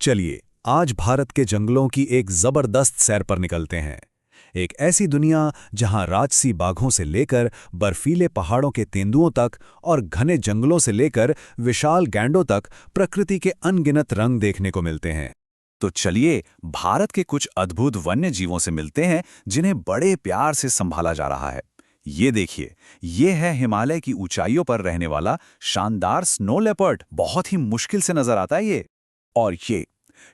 चलिए आज भारत के जंगलों की एक जबरदस्त सैर पर निकलते हैं। एक ऐसी दुनिया जहां राजसी बाघों से लेकर बर्फीले पहाड़ों के तेंदुओं तक और घने जंगलों से लेकर विशाल गैंडों तक प्रकृति के अनगिनत रंग देखने को मिलते हैं। तो चलिए भारत के कुछ अद्भुत वन्य जीवों से मिलते हैं जिन्हें बड़े प्यार से संभाला जा रहा है। ये देखिए, ये है हिमालय की ऊंचाइयों पर रहने वाला शानदार स्नो लेपर्ड। बहुत ही मुश्किल से नजर आता है ये। और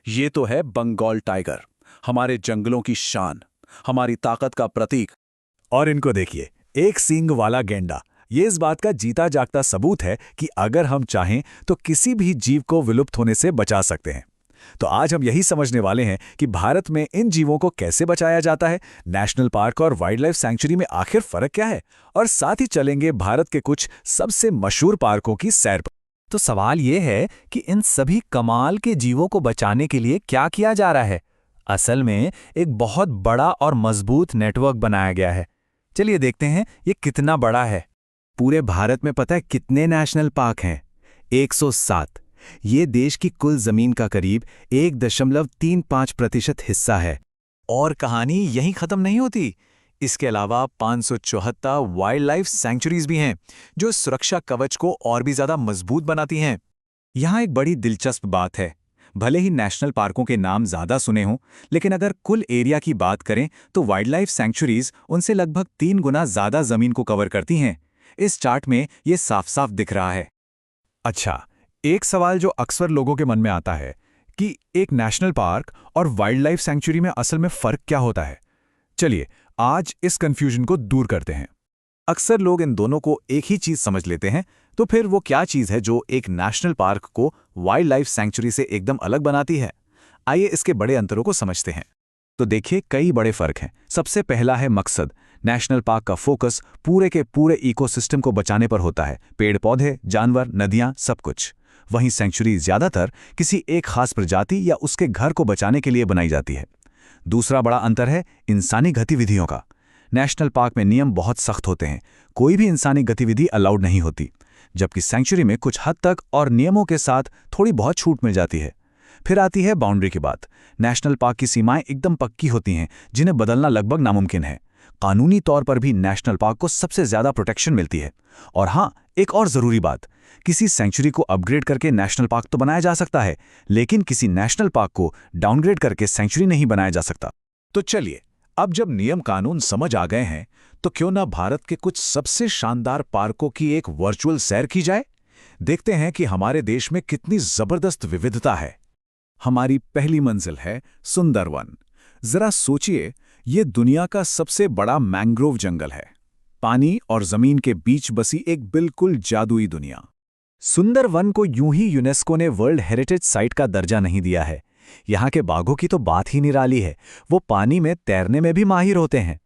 ये तो है बंगाल टाइगर, हमारे जंगलों की शान, हमारी ताकत का प्रतीक। और इनको देखिए, एक सींग वाला गेंडा। ये इस बात का जीता जागता सबूत है कि अगर हम चाहें तो किसी भी जीव को विलुप्त होने से बचा सकते हैं। तो आज हम यही समझने वाले हैं कि भारत में इन जीवों को कैसे बचाया जाता है, नेशनल पार्क और वाइल्ड लाइफ सैंक्चुरी में आखिर फर्क क्या है, और साथ ही चलेंगे भारत के कुछ सबसे मशहूर पार्कों की सैर पर। तो सवाल ये है कि इन सभी कमाल के जीवों को बचाने के लिए क्या किया जा रहा है। असल में एक बहुत बड़ा और मजबूत नेटवर्क बनाया गया है। चलिए देखते हैं ये कितना बड़ा है। पूरे भारत में पता है कितने नेशनल पार्क हैं? 107। ये देश की कुल जमीन का करीब 1.35% हिस्सा है। और कहानी यहीं खत्म नहीं होती। इसके अलावा 574 वाइल्ड लाइफ सैंक्चुरीज भी हैं, जो सुरक्षा कवच को और भी ज्यादा मजबूत बनाती हैं। यहाँ एक बड़ी दिलचस्प बात है। भले ही नेशनल पार्कों के नाम ज्यादा सुने हों, लेकिन अगर कुल एरिया की बात करें तो वाइल्ड लाइफ सैंक्चुरीज उनसे लगभग 3 गुना ज्यादा जमीन को कवर करती हैं। इस चार्ट में ये साफ साफ दिख रहा है। अच्छा, एक सवाल जो अक्सर लोगों के मन में आता है कि एक नेशनल पार्क और वाइल्ड लाइफ सैंक्चुरी में असल में फर्क क्या होता है। चलिए आज इस कंफ्यूजन को दूर करते हैं। अक्सर लोग इन दोनों को एक ही चीज समझ लेते हैं, तो फिर वो क्या चीज है जो एक नेशनल पार्क को वाइल्ड लाइफ सैंक्चुरी से एकदम अलग बनाती है? आइए इसके बड़े अंतरों को समझते हैं। तो देखिए, कई बड़े फर्क हैं। सबसे पहला है मकसद। नेशनल पार्क का फोकस पूरे के पूरे इकोसिस्टम को बचाने पर होता है, पेड़ पौधे, जानवर, नदियां, सब कुछ। वहीं सैंक्चुरी ज्यादातर किसी एक खास प्रजाति या उसके घर को बचाने के लिए बनाई जाती है। दूसरा बड़ा अंतर है इंसानी गतिविधियों का। नेशनल पार्क में नियम बहुत सख्त होते हैं, कोई भी इंसानी गतिविधि अलाउड नहीं होती, जबकि सैंक्चुरी में कुछ हद तक और नियमों के साथ थोड़ी बहुत छूट मिल जाती है। फिर आती है बाउंड्री की बात। नेशनल पार्क की सीमाएं एकदम पक्की होती हैं, जिन्हें बदलना लगभग नामुमकिन है। कानूनी तौर पर भी नेशनल पार्क को सबसे ज्यादा प्रोटेक्शन मिलती है। और हाँ, एक और जरूरी बात, किसी सेंचुरी को अपग्रेड करके नेशनल पार्क तो बनाया जा सकता है, लेकिन किसी नेशनल पार्क को डाउनग्रेड करके सेंचुरी नहीं बनाया जा सकता। तो चलिए, अब जब नियम कानून समझ आ गए हैं, तो क्यों ना भारत के कुछ सबसे शानदार पार्कों की एक वर्चुअल सैर की जाए। देखते हैं कि हमारे देश में कितनी जबरदस्त विविधता है। हमारी पहली मंजिल है सुंदरवन। जरा सोचिए, ये दुनिया का सबसे बड़ा मैंग्रोव जंगल है। पानी और जमीन के बीच बसी एक बिल्कुल जादुई दुनिया। सुंदरवन को यूं ही यूनेस्को ने वर्ल्ड हेरिटेज साइट का दर्जा नहीं दिया है। यहाँ के बाघों की तो बात ही निराली है। वो पानी में तैरने में भी माहिर होते हैं।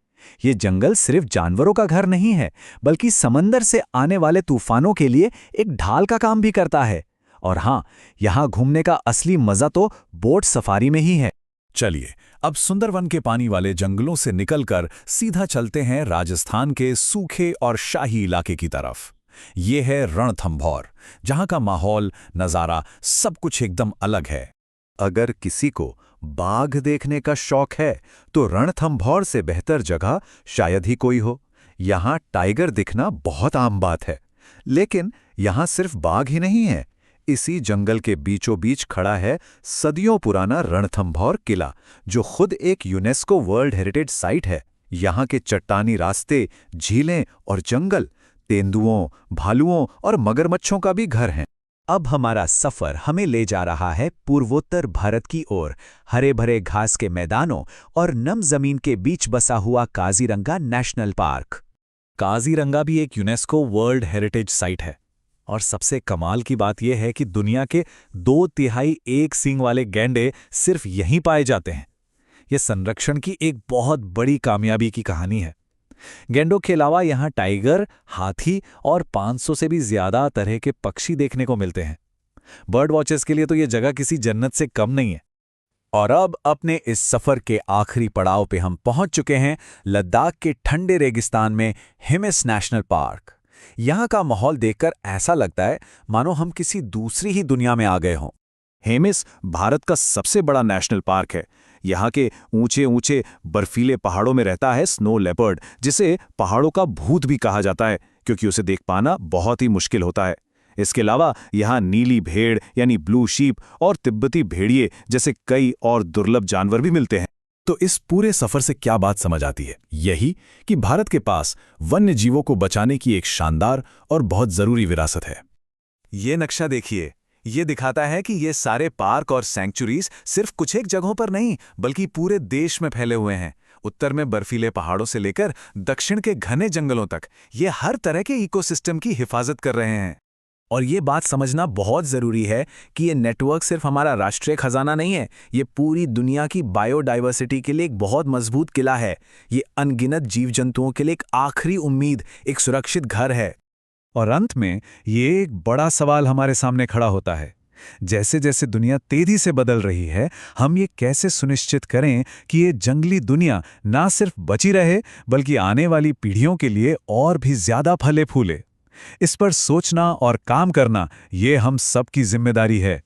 ये जंगल सिर्फ जानवरों का घर नहीं है, बल्कि समंदर से आने वाले तूफानों के लिए एक ढाल का काम भी करता है। और हाँ, यहाँ घूमने का असली मजा तो बोट सफारी में ही है। चलिए, अब सुंदरवन के पानी वाले जंगलों से निकलकर सीधा चलते हैं राजस्थान के सूखे और शाही इलाके की तरफ। ये है रणथंभौर, जहाँ का माहौल, नज़ारा, सब कुछ एकदम अलग है। अगर किसी को बाघ देखने का शौक है, तो रणथंभौर से बेहतर जगह शायद ही कोई हो। यहाँ टाइगर दिखना बहुत आम बात है, लेकिन यहाँ सिर्फ बाघ ही नहीं है। इसी जंगल के बीचों बीच खड़ा है सदियों पुराना रणथंभौर किला, जो खुद एक यूनेस्को वर्ल्ड हेरिटेज साइट है। यहाँ के चट्टानी रास्ते, झीलें और जंगल तेंदुओं, भालुओं और मगरमच्छों का भी घर हैं। अब हमारा सफर हमें ले जा रहा है पूर्वोत्तर भारत की ओर। हरे भरे घास के मैदानों और नम जमीन के बीच बसा हुआ काजीरंगा नेशनल पार्क। काजीरंगा भी एक यूनेस्को वर्ल्ड हेरिटेज साइट है। और सबसे कमाल की बात यह है कि दुनिया के 2/3 एक सींग वाले गैंडे सिर्फ यहीं पाए जाते हैं। यह संरक्षण की एक बहुत बड़ी कामयाबी की कहानी है। गैंडों के अलावा यहाँ टाइगर, हाथी और 500 से भी ज्यादा तरह के पक्षी देखने को मिलते हैं। बर्ड वॉचर्स के लिए तो ये जगह किसी जन्नत से कम नहीं है। और अब अपने इस सफर के आखिरी पड़ाव पे हम पहुंच चुके हैं, लद्दाख के ठंडे रेगिस्तान में हिमिस नेशनल पार्क। यहाँ का माहौल देखकर ऐसा लगता है मानो हम किसी दूसरी ही दुनिया में आ गए हों। हेमिस भारत का सबसे बड़ा नेशनल पार्क है। यहाँ के ऊंचे ऊंचे बर्फीले पहाड़ों में रहता है स्नो लेपर्ड, जिसे पहाड़ों का भूत भी कहा जाता है क्योंकि उसे देख पाना बहुत ही मुश्किल होता है। इसके अलावा यहाँ नीली भेड़ यानी ब्लू शीप और तिब्बती भेड़िए जैसे कई और दुर्लभ जानवर भी मिलते हैं। तो इस पूरे सफर से क्या बात समझ आती है? यही कि भारत के पास वन्य जीवों को बचाने की एक शानदार और बहुत जरूरी विरासत है। ये नक्शा देखिए, ये दिखाता है कि ये सारे पार्क और सैंक्चुरीज सिर्फ कुछ एक जगहों पर नहीं बल्कि पूरे देश में फैले हुए हैं। उत्तर में बर्फीले पहाड़ों से लेकर दक्षिण के घने जंगलों तक ये हर तरह के इकोसिस्टम की हिफाजत कर रहे हैं। और ये बात समझना बहुत ज़रूरी है कि ये नेटवर्क सिर्फ हमारा राष्ट्रीय खजाना नहीं है, ये पूरी दुनिया की बायोडाइवर्सिटी के लिए एक बहुत मजबूत किला है। ये अनगिनत जीव जंतुओं के लिए एक आखिरी उम्मीद, एक सुरक्षित घर है। और अंत में ये एक बड़ा सवाल हमारे सामने खड़ा होता है, जैसे जैसे दुनिया तेजी से बदल रही है, हम ये कैसे सुनिश्चित करें कि ये जंगली दुनिया ना सिर्फ बची रहे बल्कि आने वाली पीढ़ियों के लिए और भी ज्यादा फले फूले। इस पर सोचना और काम करना ये हम सब की जिम्मेदारी है।